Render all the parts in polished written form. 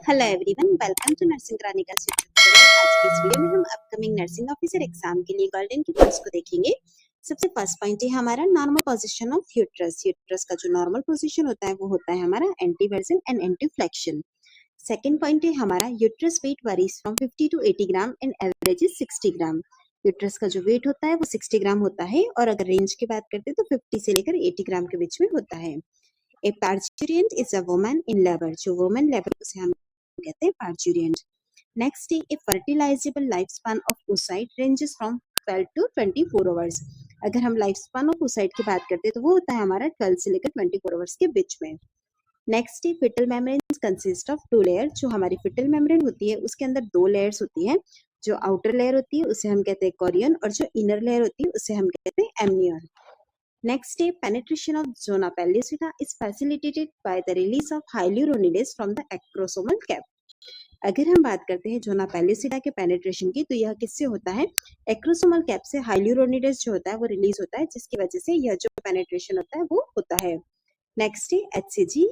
Hello everyone, welcome to nursing क्रानिका tutorial. आज की इस वीडियो में हम अपकमिंग नर्सिंग ऑफिसर एग्जाम के लिए गोल्डन की पॉइंट्स को देखेंगे। सबसे फर्स्ट पॉइंट है हमारा normal position of uterus. Uterus का जो नॉर्मल पोजीशन होता है वो होता है हमारा anteversion and anteflexion. Second point है हमारा uterus weight varies from 50 to 80 gram and average is 60 gram. Uterus का जो वेट होता है वो 60 ग्राम होता है और अगर रेंज की बात करते हैं तो 50 से लेकर 80 ग्राम के बीच में होता है। A parturient is a woman in labour. जो वुमन लेबर उसे हम कहते हैं पार्चुरियंट। नेक्स्ट है a fertilizable life span of oocyte ranges from 12 to 24 hours. अगर हम लाइफ स्पैन ऑफ oocyte की बात करते हैं तो वो होता है हमारा 12 से लेकर 24 आवर्स के बीच में। नेक्स्ट है fetal membrane consist of 2 layer. जो हमारी फिटल मेम्ब्रेन होती है उसके अंदर 2 लेयर्स होती है। जो आउटर लेयर होती है उसे हम कहते हैं कोरियन और जो इनर लेयर होती है उसे हम कहते हैं एमनियर। Next step, penetration of zona pellucida is facilitated by the release of hyaluronidase from the acrosomal cap. अगर हम बात करते हैं जोना पेल्यूसिडा के पेनिट्रेशन की तो यह किससे होता है? एक्रोसोमल कैप से हाइल्यूरोनिडेस जो होता है वो रिलीज होता है, जिसकी वजह से यह जो पेनिट्रेशन होता है वो होता है। नेक्स्ट है HCG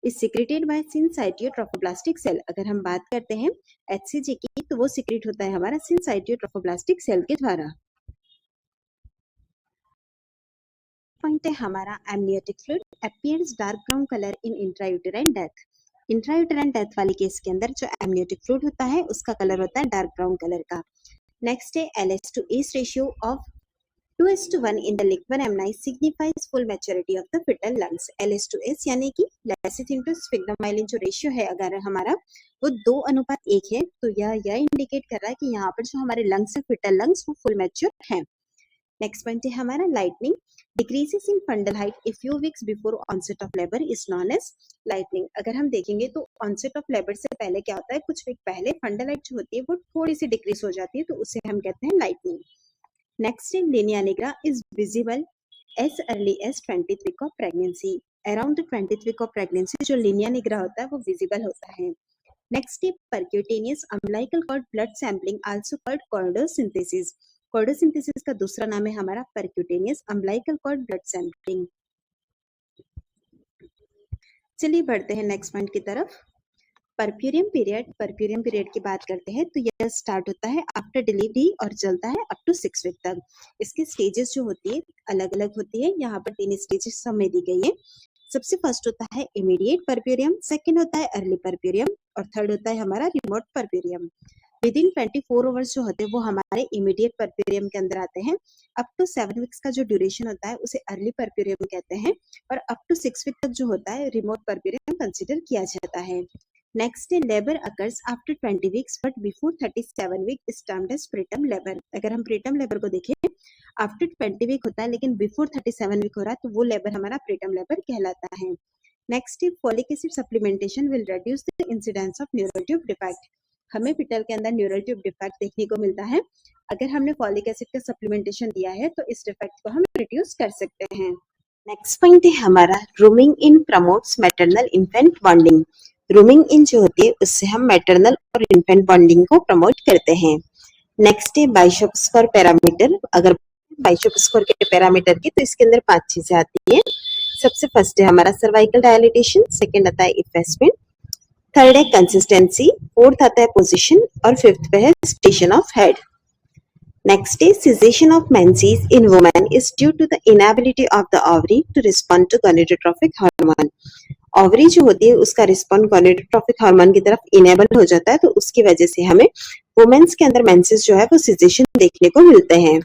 is secreted by syncytiotrophoblastic cell. अगर हम बात करते हैं HCG की तो वो सिक्रेट होता है हमारा सिनसाइटियोट्रोफोब्लास्टिक सेल के द्वारा। पॉइंट है हमारा amniotic fluid appears dark brown colour इन इंट्रायूटेराइन डेथ। इंट्रायूटेराइन डेथ वाले केस के अंदर जो एमनियोटिक फ्लूइड होता है उसका कलर होता है डार्क ब्राउन कलर का। नेक्स्ट है LS to ACE ratio of 2:1 in the liquid एमनाइज signifies full maturity of the fetal lungs. LS to ACE यानी कि लेसिथिन टू स्फिग्नोमाइलिन जो रेशियो है अगर हमारा वो 2:1 है तो यह इंडिकेट कर रहा है कि यहाँ पर जो हमारे लंग्स है फिटल लंग्स वो फुल मैच्योर है। नेक्स्ट पॉइंट है हमारा lightening decreases in fundal height a few weeks before onset of labour is known as lightening. अगर हम देखेंगे तो ऑनसेट ऑफ लेबर से पहले क्या होता है, कुछ वीक पहले फंडल हाइट जो होती है वो थोड़ी सी डिक्रीज हो जाती है तो उसे हम कहते हैं लाइटनिंग। नेक्स्ट है linea nigra is visible as early as 20th week of pregnancy. Around the 20th week of pregnancy जो लिनिया निग्रा होता है वो विजिबल होता है। नेक्स्ट है percutaneous umbilical cord blood sampling also called cordocentesis. Cordocentesis का दूसरा नाम है हमारा percutaneous umbilical cord blood sampling. चलिए बढ़ते हैं नेक्स्ट पॉइंट की तरफ। परप्यूरियम पीरियड की बात करते हैं तो यह स्टार्ट होता है आफ्टर डिलीवरी और चलता है अप टू 6 वीक तक। इसकी स्टेजेस जो होती है अलग अलग होती है। यहाँ पर 3 स्टेजेस हमें दी गई है। सबसे फर्स्ट होता है इमीडिएट परप्यूरियम, सेकंड होता है अर्ली परप्यूरियम और थर्ड होता है हमारा remote puerperium. With in 24 hours जो होते हैं वो हमारे इमीडिएट परप्यूरियम के अंदर आते हैं। अप टू 7 वीक्स का जो ड्यूरेशन होता है उसे अर्ली परप्यूरियम कहते हैं और अप टू 6 वीक तक जो होता है रिमोट परप्यूरियम कंसिडर किया जाता है। नेक्स्ट है labour occurs after 20 weeks but before 37 week is termed as preterm labour. अगर हम प्रीटर्म लेबर को देखें आफ्टर 20 वीक होता है लेकिन बिफोर 37 वीक हो रहा है तो वो लेबर हमारा प्रीटर्म लेबर कहलाता है। नेक्स्ट है folic acid supplementation will reduce the incidence of neural tube defect. हमें फिटल के अंदर न्यूरल ट्यूब डिफेक्ट देखने को मिलता है। अगर हमने फॉलिक एसिड का सप्लीमेंटेशन दिया है तो इस डिफेक्ट को हम रिड्यूस कर सकते हैं। नेक्स्ट पॉइंट है हमारा rooming in promotes maternal infant bonding. Rooming in जो होती है उससे हम मैटरनल और इन्फेंट बॉन्डिंग को प्रमोट करते हैं। नेक्स्ट है बाइशोप स्कोर पैरामीटर। अगर बाइशोप स्कोर के पैरामीटर की तो इसके अंदर 5 चीजें आती है। सबसे फर्स्ट है हमारा सर्वाइकल डायलिटेशन, सेकंड आता है इफेसमेंट, थर्ड है कंसिस्टेंसी, फोर्थ आता है पोजीशन और फिफ्थ पे है station of head. Next is cessation of menses in women is due to the inability of the ovary to respond to gonadotrophic hormone. Ovary जो होती है उसका रिस्पॉन्ड गोनेडोट्रोपिक हार्मोन की तरफ इनेबल हो जाता है तो उसकी वजह से हमें वुमेन्स के अंदर मेंसेस जो है वो सिजेशन देखने को मिलते हैं।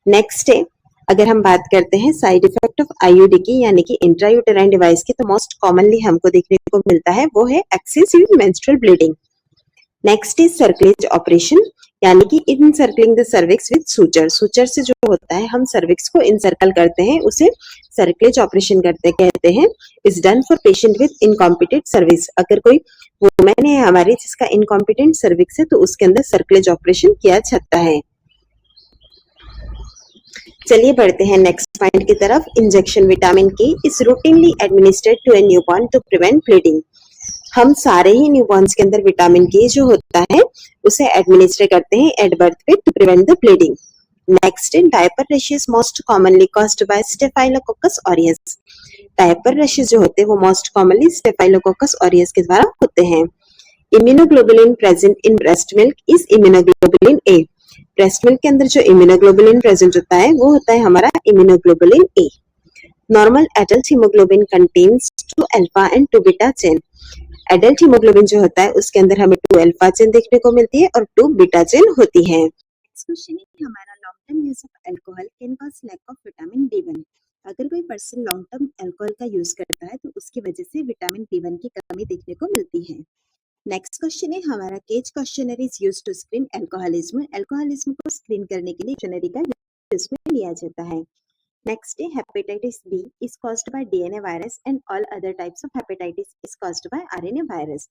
नेक्स्ट है अगर हम बात करते हैं साइड इफेक्ट ऑफ आईयूडी की यानी कि इंट्रायूटेराइन डिवाइस की तो मोस्ट कॉमनली हमको देखने को मिलता है वो है excessive menstrual bleeding. Next is cerclage operation यानी कि encircling the cervix with suture. Suture से जो होता है हम सर्विक्स को इनसर्कल करते हैं उसे सर्कलेज ऑपरेशन करते कहते हैं। Is done for patient with incompetent cervix. अगर कोई वुमेन है हमारी जिसका इनकॉम्पिटेंट सर्विक्स है तो उसके अंदर सर्कलेज ऑपरेशन किया जाता है। चलिए बढ़ते हैं नेक्स्ट पॉइंट की तरफ। Injection vitamin K is routinely administered to a newborn to prevent bleeding. हम सारे ही न्यूबॉर्न्स के अंदर विटामिन के जो होता है उसे एडमिनिस्टर करते हैं एट बर्थ पे to prevent the bleeding. Next in diaper rashes most commonly caused by staphylococcus aureus. Diaper rashes जो होते हैं वो मोस्ट कॉमनली स्टेफाइलोकोकस ऑरियस के द्वारा होते हैं। Immunoglobulin present in breast milk is immunoglobulin A. Breast milk के अंदर जो इम्यूनोग्लोबुलिन प्रेजेंट होता है वो होता है हमारा immunoglobulin A. Normal adult haemoglobin contains 2 alpha and 2 beta chain. Adult haemoglobin जो होता है उसके अंदर हमें 2 अल्फा चेन देखने को मिलती है और 2 बीटा चेन होती है। नेक्स्ट क्वेश्चन है हमारा, long term use of alcohol can cause lack of vitamin B1। अगर कोई पर्सन लॉन्ग टर्म अल्कोहल का यूज करता है तो उसकी वजह से विटामिन B1 की कमी देखने को मिलती है। नेक्स्ट क्वेश्चन है हमारा, CAGE questionnaire is used to screen alcoholism. Alcoholism को स्क्रीन करने के लिए क्वेश्चनरी का यूज में लिया जाता है। नेक्स्ट है hepatitis B is caused by DNA virus and all other types of hepatitis is caused by RNA virus.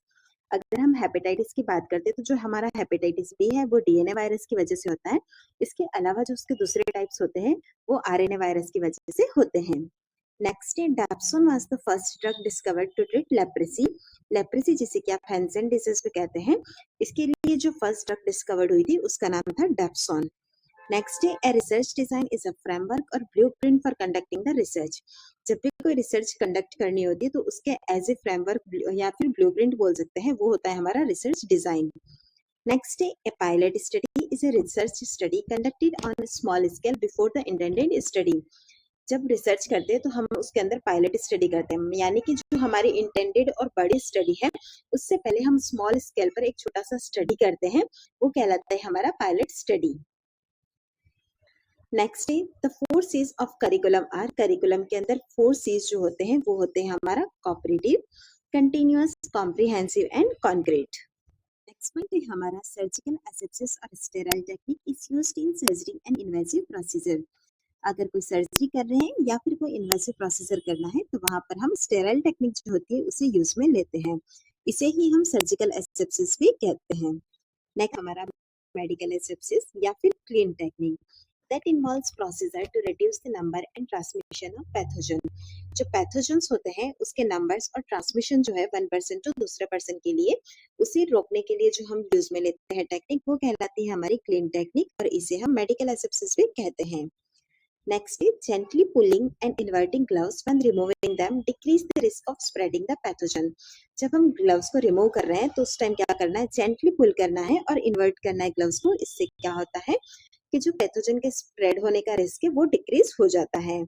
अगर हम हेपेटाइटिस की बात करते हैं तो जो हमारा हेपेटाइटिस बी है वो डीएनए वायरस की वजह से होता है। इसके अलावा जो उसके दूसरे टाइप्स होते हैं वो आरएनए वायरस की वजह से होते हैं। नेक्स्ट है dapsone was the first drug discovered to treat leprosy. Leprosy जिसे कि आप हैंसेन डिजीज भी कहते हैं, इसके लिए जो फर्स्ट ड्रग डिस्कवर्ड हुई थी उसका नाम था डैप्सोन। नेक्स्ट है, a research design is a framework और blueprint for conducting the research. जब भी कोई रिसर्च कंडक्ट करनी होती है तो उसके एज ए फ्रेमवर्क या फिर ब्लूप्रिंट बोल सकते हैं, वो होता है हमारा रिसर्च डिजाइन। नेक्स्ट है, a pilot study is a research study conducted on small scale before the intended study. जब रिसर्च करते हैं तो हम उसके अंदर पायलट स्टडी करते हैं, यानी कि जो हमारी इंटेंडेड और बड़ी स्टडी है उससे पहले हम स्मॉल स्केल पर एक छोटा सा स्टडी करते हैं, वो कहलाता है हमारा पायलट स्टडी। नेक्स्ट है the 4 C's of curriculum are. Curriculum के अंदर 4 C's जो होते हैं वो होते हैं हमारा cooperative, continuous, comprehensive and concrete. Next point है हमारा, सर्जिकल एसेप्सिस और sterile technique is used in surgery and invasive procedure. अगर कोई सर्जरी कर रहे हैं या फिर कोई इन्वेसिव प्रोसीजर करना है तो वहां पर हम स्टेराइल टेक्निक जो होती है उसे यूज में लेते हैं। इसे ही हम सर्जिकल एसेप्सिस भी कहते हैं। नेक्स्ट हमारा मेडिकल एसेप्सिस या फिर clean technique that involves procedure to reduce the number and transmission of pathogen। जो पैथोजेंस होते हैं उसके नंबर्स और ट्रांसमिशन जो है वन पर्सन टू दूसरे पर्सन के लिए, उसे रोकने के लिए जो हम यूज में लेते हैं टेक्निक, वो कहलाती है हमारी क्लीन टेक्निक और इसे हम मेडिकल एसेप्सिस भी कहते हैं। Next is gently pulling and inverting gloves when removing them decrease the risk of spreading the pathogen। जब हम ग्लव्स को रिमूव कर रहे हैं तो उस टाइम क्या करना है, जेंटली पुल करना है और इन्वर्ट करना है ग्लव्स को। इससे क्या होता है कि जो पैथोजन के स्प्रेड होने का रिस्क है वो डिक्रीज हो जाता है।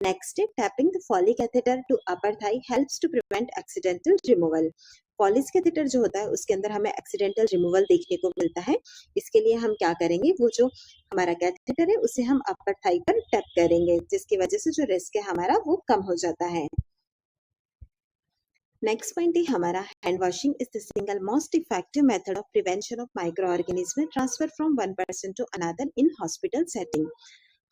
नेक्स्ट है taping the Foley catheter to upper thigh helps to prevent accidental removal. Foley's catheter जो होता है उसके अंदर हमें एक्सीडेंटल रिमूवल देखने को मिलता है। इसके लिए हम क्या करेंगे, वो जो हमारा कैथेटर है उसे हम अपर थाई पर टैप करेंगे, जिसकी वजह से जो रिस्क है हमारा वो कम हो जाता है। नेक्स्ट पॉइंट है हमारा, hand washing is the single most effective method of prevention of microorganism transfer from one person to another in hospital setting.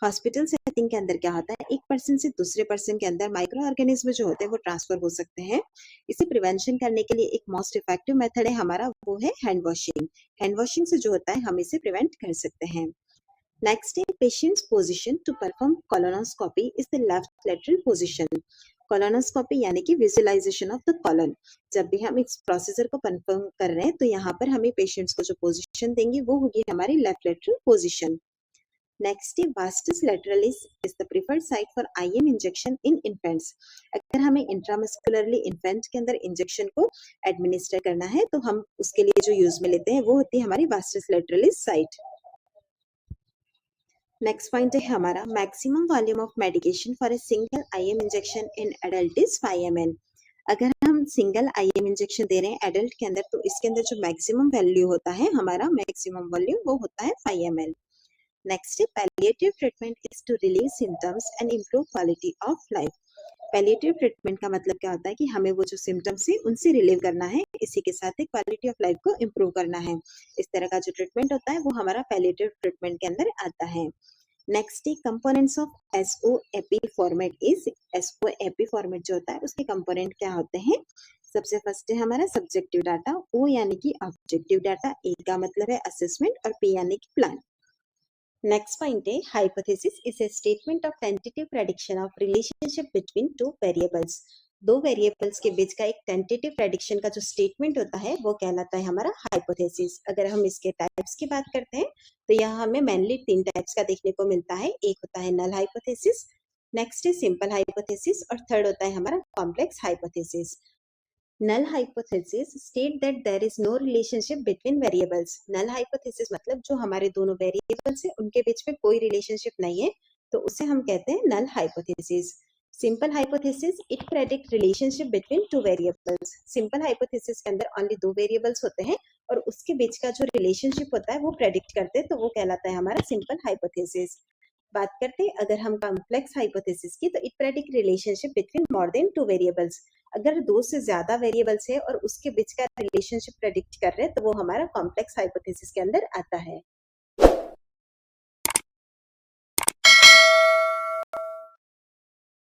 Hospital setting के अंदर क्या होता है, एक पर्सन से दूसरे पर्सन के अंदर माइक्रो ऑर्गेनिज्म जो होते हैं वो ट्रांसफर हो सकते हैं। इसे प्रिवेंशन करने के लिए एक मोस्ट इफेक्टिव मेथड है हमारा, वो है हैंड वॉशिंग। हैंड वॉशिंग से जो होता है हम इसे प्रिवेंट कर सकते हैं। नेक्स्ट है patient's position to perform colonoscopy is the left lateral position. Colonoscopy यानी कि विजुअलाइजेशन ऑफ द कॉलन। जब भी हम इस प्रोसीजर को परफॉर्म कर रहे हैं तो यहाँ पर हमें पेशेंट्स को जो पोजीशन देंगे वो होगी हमारी लेफ्ट लेटरल पोजीशन। नेक्स्ट है vastus lateralis is the preferred site for IM injection in infants. अगर हमें इंट्रामस्कुलरली इन्फेंट के अंदर इंजेक्शन को एडमिनिस्टर करना है तो हम उसके लिए जो यूज में लेते हैं वो होती है हमारी vastus lateralis site. Next point है हमारा, maximum volume of medication for a single IM injection in adult is 5 ml। अगर हम सिंगल आईएम इंजेक्शन दे रहे हैं एडल्ट के अंदर तो इसके अंदर जो मैक्सिमम वैल्यू होता है हमारा, मैक्सिमम वॉल्यूम वो होता है 5 ml। नेक्स्ट है palliative treatment is to relieve symptoms and improve quality of life. Palliative treatment का मतलब क्या होता है कि हमें वो जो सिम्टम्स है उनसे रिलीव करना है, इसी के साथ ही क्वालिटी ऑफ लाइफ को इम्प्रूव करना है। इस तरह का जो ट्रीटमेंट होता है वो हमारा पैलिएटिव ट्रीटमेंट के अंदर आता है। नेक्स्ट है components of एसओएपी format is. एसओएपी format जो होता है उसके कंपोनेंट क्या होते हैं, सबसे फर्स्ट है हमारा सब्जेक्टिव डाटा, ओ यानी कि ऑब्जेक्टिव डाटा, ए का मतलब है असेसमेंट और पी यानी कि प्लान। नेक्स्ट पॉइंट है hypothesis is a statement of tentative prediction of relationship between two variables. दो वेरिएबल्स के बीच का एक टेंटेटिव प्रेडिक्शन का जो स्टेटमेंट होता है वो कहलाता है हमारा हाइपोथेसिस। अगर हम इसके टाइप्स की बात करते हैं तो यहाँ हमें मेनली 3 टाइप्स का देखने को मिलता है। एक होता है नल हाइपोथेसिस, नेक्स्ट है सिंपल हाइपोथेसिस और थर्ड होता है हमारा complex hypothesis. Null hypothesis state that there is no relationship between variables. Null hypothesis मतलब जो हमारे दोनों वेरिएबल्स हैं उनके बीच में कोई रिलेशनशिप नहीं है, तो उसे हम कहते हैं null hypothesis. Simple hypothesis it predict relationship between two variables. Simple hypothesis के अंदर ओनली दो वेरिएबल्स होते हैं और उसके बीच का जो रिलेशनशिप होता है वो प्रेडिक्ट करते हैं, तो वो कहलाता है हमारा सिंपल हाइपोथेसिस। बात करते हैं अगर हम कॉम्प्लेक्स हाइपोथेसिस की, तो it predict relationship between more than two variables. अगर दो से ज्यादा वेरिएबल्स है और उसके बीच का रिलेशनशिप प्रेडिक्ट कर रहे हैं, तो वो हमारा कॉम्प्लेक्स हाइपोथेसिस के अंदर आता है।